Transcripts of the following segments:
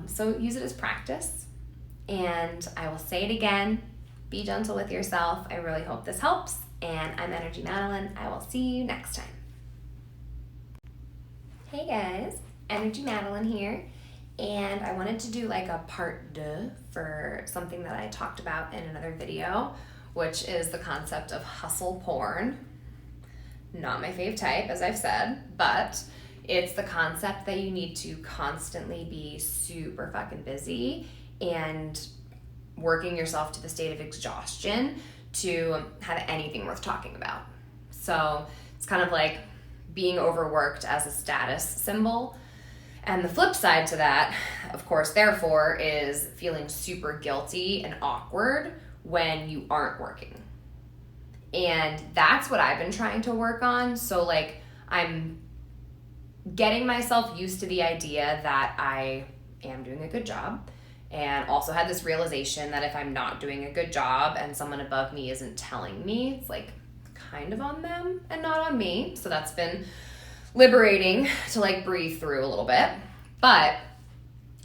So use it as practice. And I will say it again, be gentle with yourself. I really hope this helps. And I'm Energy Madeline. I will see you next time. Hey guys, Energy Madeline here. And I wanted to do like a part deux for something that I talked about in another video, which is the concept of hustle porn. Not my fave type, as I've said, but it's the concept that you need to constantly be super fucking busy and working yourself to the state of exhaustion to have anything worth talking about. So it's kind of like being overworked as a status symbol. And the flip side to that, of course, therefore, is feeling super guilty and awkward when you aren't working. And that's what I've been trying to work on. So like I'm getting myself used to the idea that I am doing a good job, and also had this realization that if I'm not doing a good job and someone above me isn't telling me, it's like kind of on them and not on me. So that's been liberating to like breathe through a little bit. But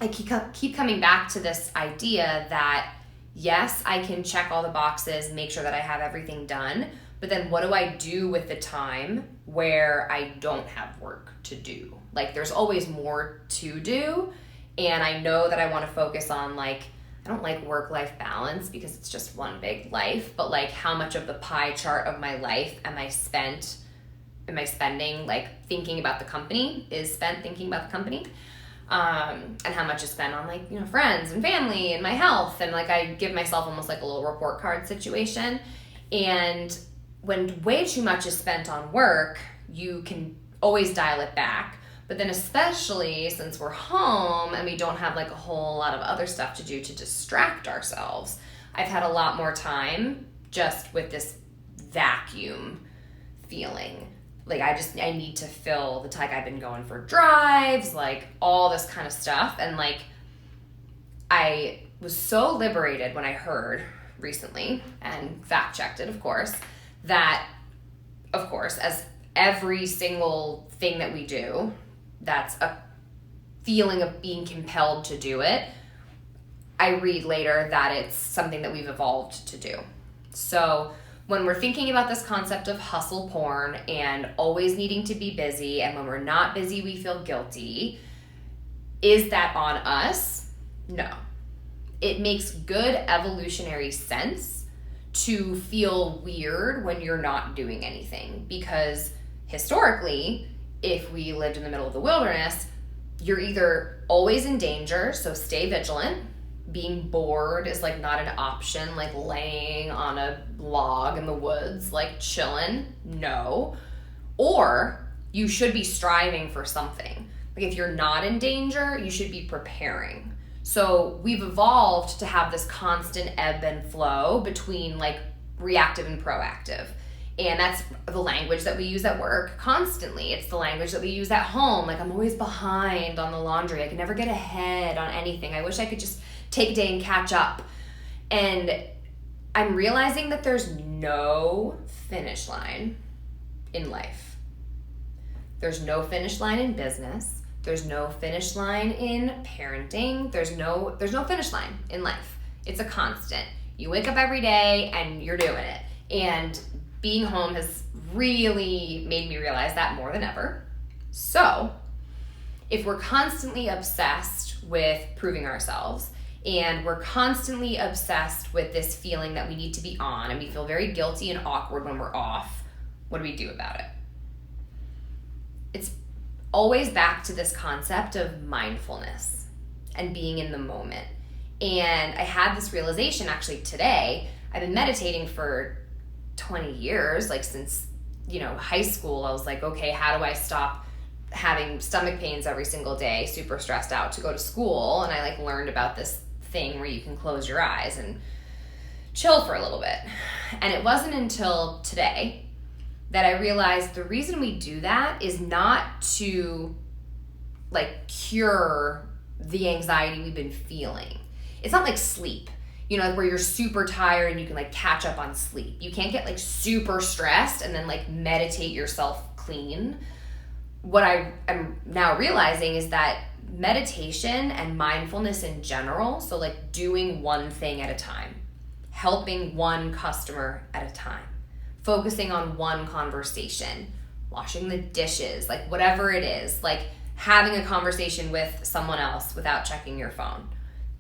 I keep coming back to this idea that yes, I can check all the boxes, make sure that I have everything done, but then what do I do with the time where I don't have work to do? Like there's always more to do, and I know that I want to focus on like, I don't like work-life balance because it's just one big life, but like how much of the pie chart of my life am I spending like thinking about the company, is spent thinking about the company, and how much is spent on like, you know, friends and family and my health. And like I give myself almost like a little report card situation. And when way too much is spent on work, you can always dial it back. But then especially since we're home and we don't have like a whole lot of other stuff to do to distract ourselves, I've had a lot more time just with this vacuum feeling. Like I need to fill the tank. I've been going for drives, like all this kind of stuff. And like I was so liberated when I heard recently, and fact checked it, of course, that of course, as every single thing that we do, that's a feeling of being compelled to do it. I read later that it's something that we've evolved to do. So when we're thinking about this concept of hustle porn and always needing to be busy, and when we're not busy, we feel guilty, is that on us? No. It makes good evolutionary sense to feel weird when you're not doing anything, because historically, if we lived in the middle of the wilderness, you're either always in danger, so stay vigilant. Being bored is like not an option, like laying on a log in the woods, like chilling, no. Or you should be striving for something. Like if you're not in danger, you should be preparing. So we've evolved to have this constant ebb and flow between like reactive and proactive. And that's the language that we use at work constantly. It's the language that we use at home. Like I'm always behind on the laundry. I can never get ahead on anything. I wish I could just take a day and catch up. And I'm realizing that there's no finish line in life. There's no finish line in business. There's no finish line in parenting. There's no finish line in life. It's a constant. You wake up every day and you're doing it. And being home has really made me realize that more than ever. So if we're constantly obsessed with proving ourselves, and we're constantly obsessed with this feeling that we need to be on, and we feel very guilty and awkward when we're off, what do we do about it? It's always back to this concept of mindfulness and being in the moment. And I had this realization actually today. I've been meditating for 20 years, like since, high school. I was like, okay, how do I stop having stomach pains every single day, super stressed out to go to school? And I learned about this thing where you can close your eyes and chill for a little bit. And it wasn't until today that I realized the reason we do that is not to cure the anxiety we've been feeling. It's not like sleep, where you're super tired and you can catch up on sleep. You can't get super stressed and then meditate yourself clean. what I am now realizing is that meditation and mindfulness in general, so like doing one thing at a time, helping one customer at a time, focusing on one conversation, washing the dishes, like whatever it is, like having a conversation with someone else without checking your phone,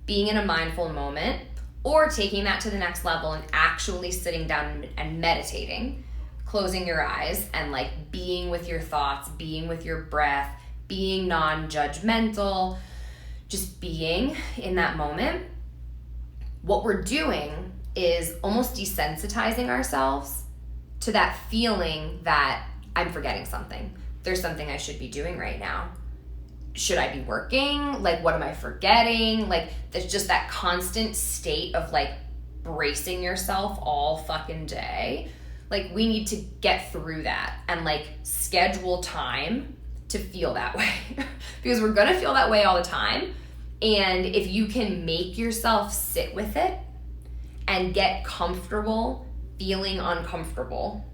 being in a mindful moment, or taking that to the next level and actually sitting down and meditating, closing your eyes and like being with your thoughts, being with your breath, being non-judgmental, just being in that moment. What we're doing is almost desensitizing ourselves to that feeling that I'm forgetting something. There's something I should be doing right now. Should I be working? Like, what am I forgetting? Like, there's just that constant state of like bracing yourself all fucking day. Like, we need to get through that and like schedule time to feel that way because we're gonna feel that way all the time. And if you can make yourself sit with it and get comfortable feeling uncomfortable,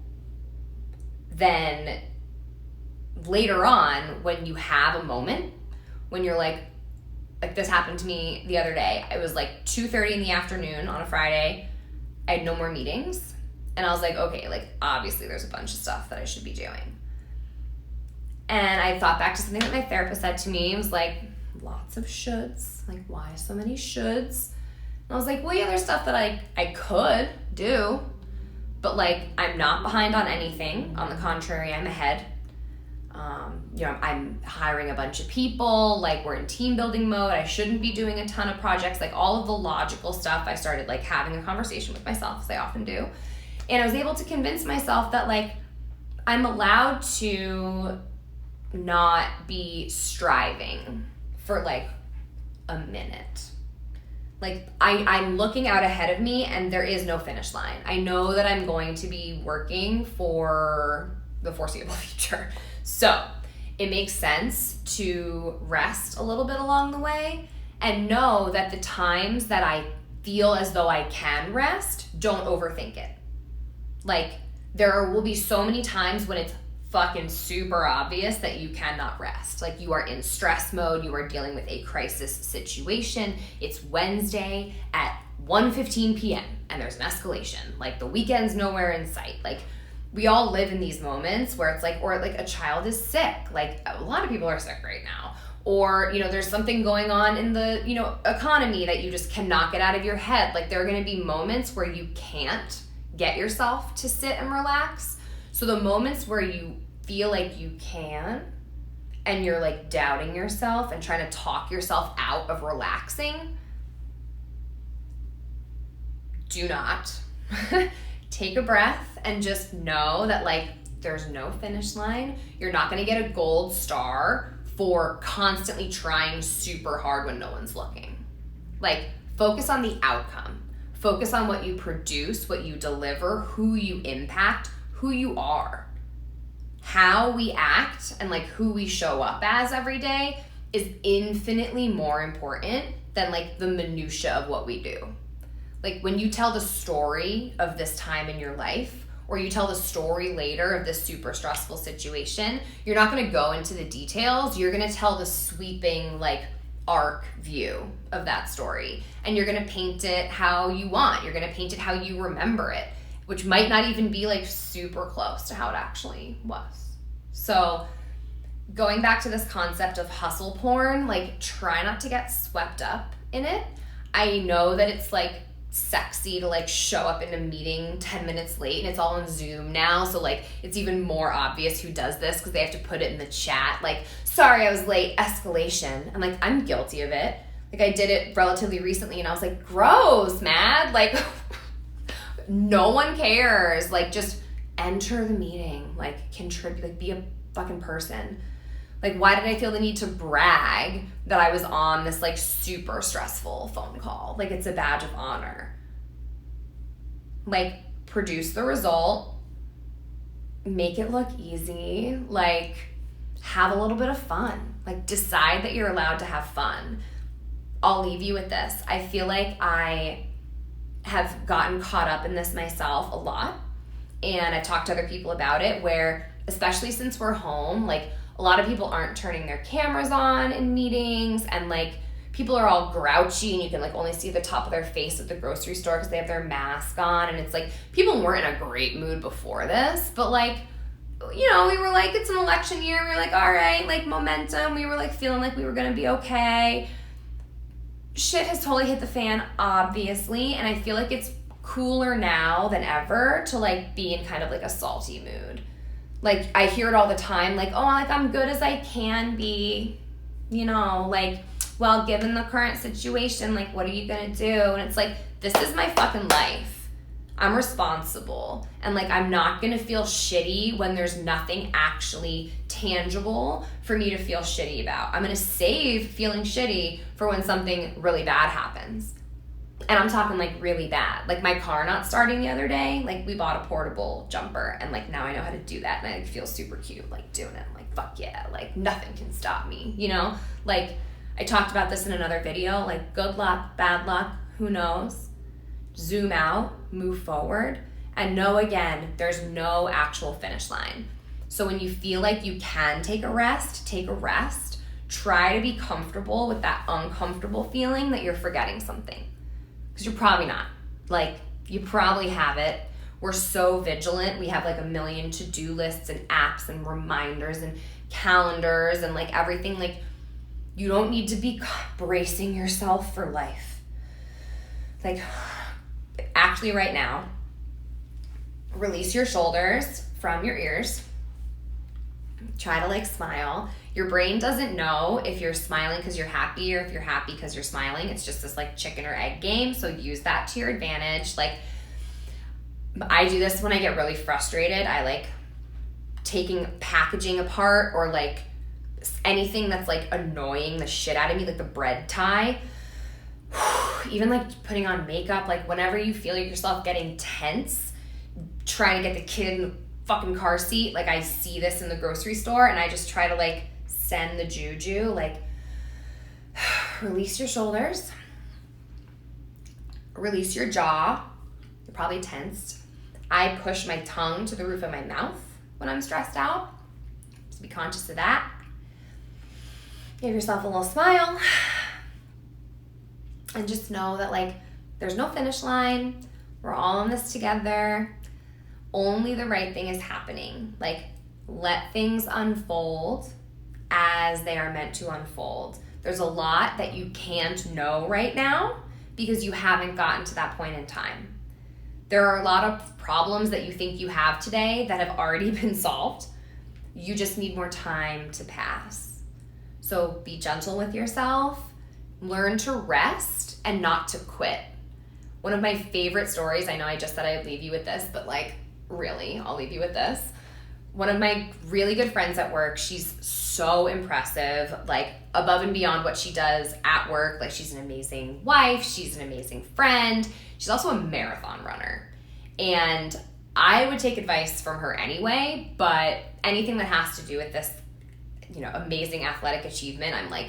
then later on, when you have a moment, when you're like this happened to me the other day. It was like 2:30 in the afternoon on a Friday. I had no more meetings. And I was like, okay, like obviously there's a bunch of stuff that I should be doing. And I thought back to something that my therapist said to me. It was like, lots of shoulds. Like, why so many shoulds? And I was like, well, yeah, there's stuff that I could do. But like, I'm not behind on anything. On the contrary, I'm ahead. I'm hiring a bunch of people, like we're in team building mode. I shouldn't be doing a ton of projects, like all of the logical stuff. I started like having a conversation with myself, as I often do. And I was able to convince myself that like, I'm allowed to not be striving for like a minute. Like I'm looking out ahead of me and there is no finish line. I know that I'm going to be working for the foreseeable future. So it makes sense to rest a little bit along the way and know that the times that I feel as though I can rest, don't overthink it. Like there will be so many times when it's fucking super obvious that you cannot rest. Like you are in stress mode, you are dealing with a crisis situation. It's Wednesday at 1:15 p.m. and there's an escalation. Like the weekend's nowhere in sight. Like we all live in these moments where it's like, or like a child is sick. Like a lot of people are sick right now. Or, there's something going on in the, economy that you just cannot get out of your head. Like there are going to be moments where you can't get yourself to sit and relax. So the moments where you feel like you can and you're like doubting yourself and trying to talk yourself out of relaxing, do not. Take a breath and just know that like there's no finish line. You're not going to get a gold star for constantly trying super hard when no one's looking. Like focus on the outcome. Focus on what you produce, what you deliver, who you impact, who you are. How we act and like who we show up as every day is infinitely more important than like the minutia of what we do. Like when you tell the story of this time in your life, or you tell the story later of this super stressful situation, you're not going to go into the details. You're going to tell the sweeping like arc view of that story. And you're going to paint it how you want. You're going to paint it how you remember it, which might not even be like super close to how it actually was. So going back to this concept of hustle porn, like try not to get swept up in it. I know that it's like sexy to like show up in a meeting 10 minutes late and it's all on Zoom now, so like it's even more obvious who does this because they have to put it in the chat like, sorry I was late, escalation. And like I'm guilty of it. Like I did it relatively recently and I was like, gross, mad, like no one cares. Like just enter the meeting, like contribute, like be a fucking person. Like, why did I feel the need to brag that I was on this, like, super stressful phone call? Like, it's a badge of honor. Like, produce the result. Make it look easy. Like, have a little bit of fun. Like, decide that you're allowed to have fun. I'll leave you with this. I feel like I have gotten caught up in this myself a lot. And I've talked to other people about it where, especially since we're home, like, a lot of people aren't turning their cameras on in meetings, and like people are all grouchy and you can like only see the top of their face at the grocery store because they have their mask on, and it's like people weren't in a great mood before this, but like, you know, we were like, it's an election year, we were like, all right, like momentum, we were like feeling like we were gonna be okay. Shit has totally hit the fan, obviously, and I feel like it's cooler now than ever to like be in kind of like a salty mood. Like I hear it all the time, like, oh, like I'm good as I can be, you know, like, well, given the current situation, like what are you gonna do? And it's like, this is my fucking life. I'm responsible, and like I'm not gonna feel shitty when there's nothing actually tangible for me to feel shitty about. I'm gonna save feeling shitty for when something really bad happens. And I'm talking like really bad. Like my car not starting the other day, like we bought a portable jumper, and like now I know how to do that, and I feel super cute like doing it. I'm like, fuck yeah, like nothing can stop me, you know? Like I talked about this in another video, like good luck, bad luck, who knows? Zoom out, move forward, and know again, there's no actual finish line. So when you feel like you can take a rest, take a rest. Try to be comfortable with that uncomfortable feeling that you're forgetting something. Because you're probably not. Like, you probably have it. We're so vigilant. We have like a million to-do lists and apps and reminders and calendars and like everything. Like, you don't need to be bracing yourself for life. Like, actually right now, release your shoulders from your ears. Try to like smile. Your brain doesn't know if you're smiling because you're happy or if you're happy because you're smiling. It's just this like chicken or egg game. So use that to your advantage. Like I do this when I get really frustrated. I like taking packaging apart or like anything that's like annoying the shit out of me, like the bread tie. Even like putting on makeup, like whenever you feel yourself getting tense, trying to get the kid in the fucking car seat, like I see this in the grocery store and I just try to like send the juju, like release your shoulders, release your jaw, you're probably tensed. I push my tongue to the roof of my mouth when I'm stressed out, just be conscious of that. Give yourself a little smile. And just know that like there's no finish line. We're all in this together. Only the right thing is happening. Like let things unfold as they are meant to unfold. There's a lot that you can't know right now because you haven't gotten to that point in time. There are a lot of problems that you think you have today that have already been solved. You just need more time to pass. So be gentle with yourself. Learn to rest and not to quit. One of my favorite stories, I know I just said I'd leave you with this, but like really, I'll leave you with this. One of my really good friends at work, she's so impressive, like above and beyond what she does at work. Like she's an amazing wife, she's an amazing friend. She's also a marathon runner. And I would take advice from her anyway, but anything that has to do with this, you know, amazing athletic achievement, I'm like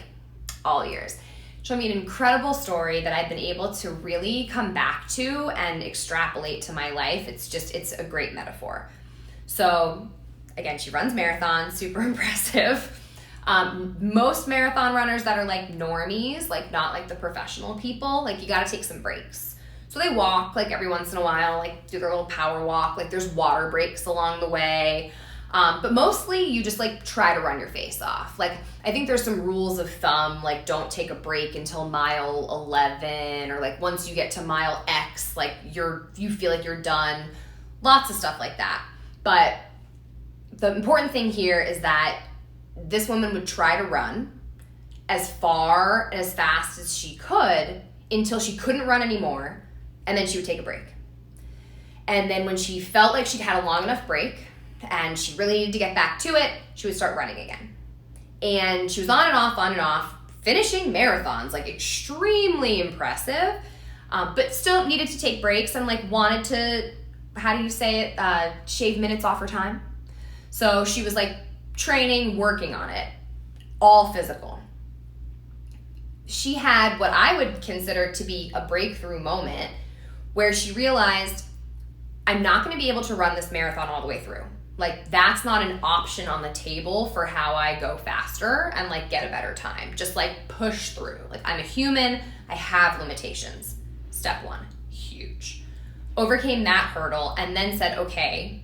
all ears. She told me an incredible story that I've been able to really come back to and extrapolate to my life. It's a great metaphor. So again, she runs marathons, super impressive. Most marathon runners that are like normies, like not like the professional people, like you gotta take some breaks. So they walk like every once in a while, like do their little power walk, like there's water breaks along the way. But mostly you just like try to run your face off. Like I think there's some rules of thumb, like don't take a break until mile 11, or like once you get to mile X, like you feel like you're done. Lots of stuff like that. But the important thing here is that this woman would try to run as far and as fast as she could until she couldn't run anymore, and then she would take a break. And then when she felt like she'd had a long enough break and she really needed to get back to it, she would start running again. And she was on and off, finishing marathons, like extremely impressive, but still needed to take breaks and like wanted to, how do you say it, shave minutes off her time. So she was like training, working on it, all physical. She had what I would consider to be a breakthrough moment where she realized, I'm not going to be able to run this marathon all the way through. Like, that's not an option on the table for how I go faster and like get a better time. Just like push through. Like, I'm a human, I have limitations. Step one, huge. Overcame that hurdle and then said, okay,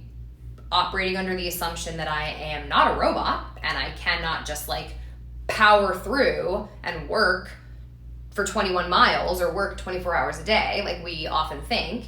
operating under the assumption that I am not a robot and I cannot just like power through and work for 21 miles or work 24 hours a day like we often think.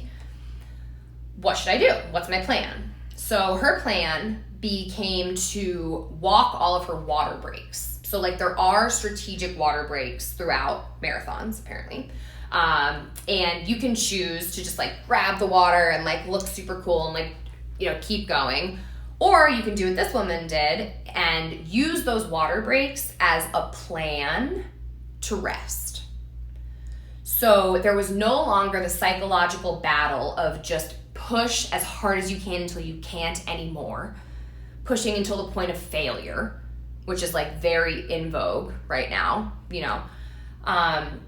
What should I do? What's my plan? So her plan became to walk all of her water breaks. So like there are strategic water breaks throughout marathons apparently. And you can choose to just like grab the water and like look super cool and like, you know, keep going. Or you can do what this woman did and use those water breaks as a plan to rest. So there was no longer the psychological battle of just push as hard as you can until you can't anymore, pushing until the point of failure, which is like very in vogue right now, you know.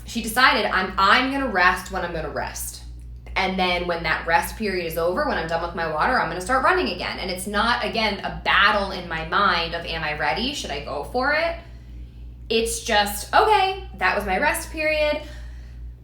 She decided I'm gonna rest when I'm gonna rest. And then when that rest period is over, when I'm done with my water, I'm gonna start running again. And it's not, again, a battle in my mind of, am I ready? Should I go for it? It's just, okay, that was my rest period.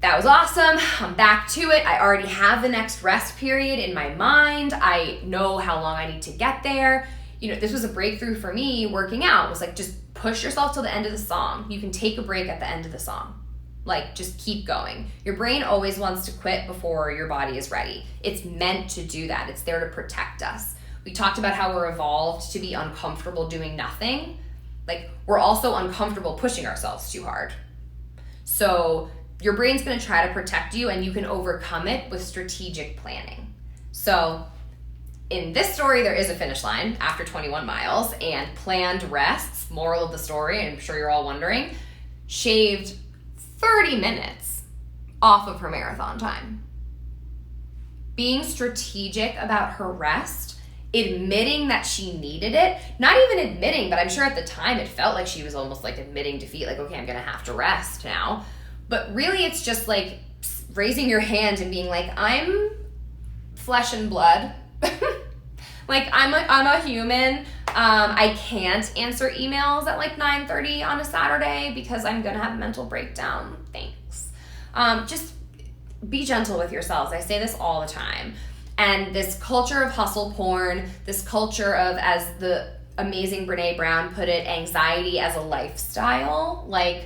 That was awesome. I'm back to it. I already have the next rest period in my mind. I know how long I need to get there. You know, this was a breakthrough for me working out. It was like, just push yourself till the end of the song. You can take a break at the end of the song. Like, just keep going. Your brain always wants to quit before your body is ready. It's meant to do that. It's there to protect us. We talked about how we're evolved to be uncomfortable doing nothing. Like, we're also uncomfortable pushing ourselves too hard. So your brain's gonna try to protect you, and you can overcome it with strategic planning. So in this story, there is a finish line after 21 miles and planned rests. Moral of the story, I'm sure you're all wondering, shaved 30 minutes off of her marathon time. Being strategic about her rest, admitting that she needed it, not even admitting, but I'm sure at the time it felt like she was almost like admitting defeat, like, okay, I'm gonna have to rest now. But really it's just like raising your hand and being like, I'm flesh and blood. Like, I'm a human. I can't answer emails at like 9:30 on a Saturday because I'm gonna have a mental breakdown. Thanks. Just be gentle with yourselves. I say this all the time. And this culture of hustle porn, this culture of, as the amazing Brene Brown put it, anxiety as a lifestyle. Like,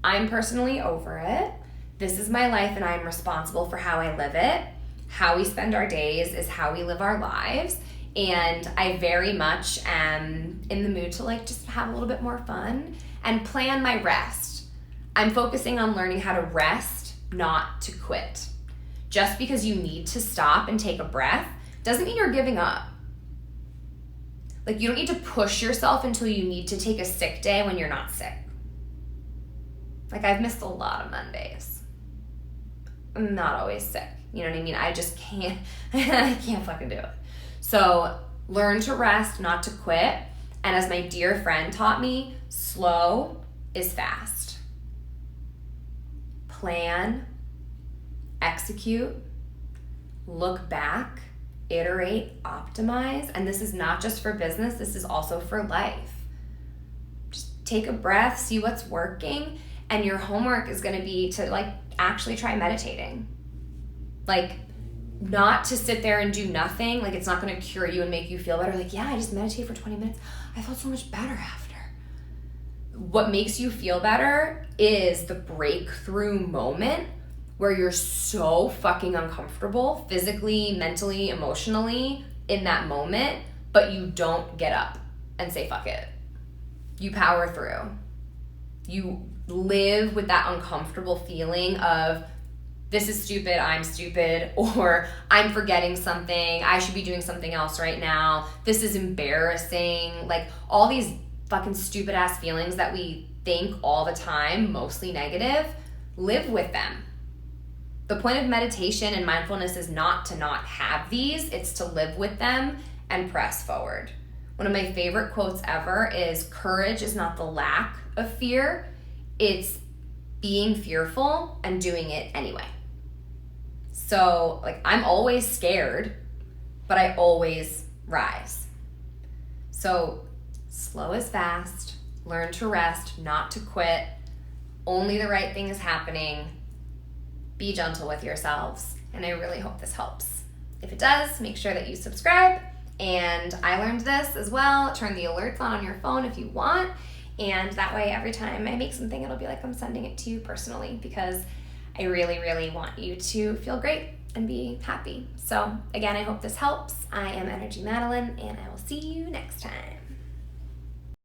I'm personally over it. This is my life and I'm responsible for how I live it. How we spend our days is how we live our lives. And I very much am in the mood to like just have a little bit more fun and plan my rest. I'm focusing on learning how to rest, not to quit. Just because you need to stop and take a breath doesn't mean you're giving up. Like, you don't need to push yourself until you need to take a sick day when you're not sick. Like, I've missed a lot of Mondays. I'm not always sick. You know what I mean? I just can't, I can't fucking do it. So learn to rest, not to quit. And as my dear friend taught me, slow is fast. Plan, execute, look back, iterate, optimize. And this is not just for business, this is also for life. Just take a breath, see what's working. And your homework is gonna be to like actually try meditating. Like, not to sit there and do nothing. Like, it's not going to cure you and make you feel better. Like, yeah, I just meditate for 20 minutes. I felt so much better after. What makes you feel better is the breakthrough moment where you're so fucking uncomfortable physically, mentally, emotionally in that moment, but you don't get up and say, fuck it. You power through. You live with that uncomfortable feeling of, this is stupid, I'm stupid, or I'm forgetting something, I should be doing something else right now, this is embarrassing. Like, all these fucking stupid ass feelings that we think all the time, mostly negative, live with them. The point of meditation and mindfulness is not to not have these, it's to live with them and press forward. One of my favorite quotes ever is, courage is not the lack of fear, it's being fearful and doing it anyway. So, like, I'm always scared, but I always rise. So slow is fast, learn to rest, not to quit. Only the right thing is happening. Be gentle with yourselves. And I really hope this helps. If it does, make sure that you subscribe. And I learned this as well. Turn the alerts on your phone if you want. And that way, every time I make something, it'll be like I'm sending it to you personally, because I really, really want you to feel great and be happy. So again, I hope this helps. I am Energy Madeline, and I will see you next time.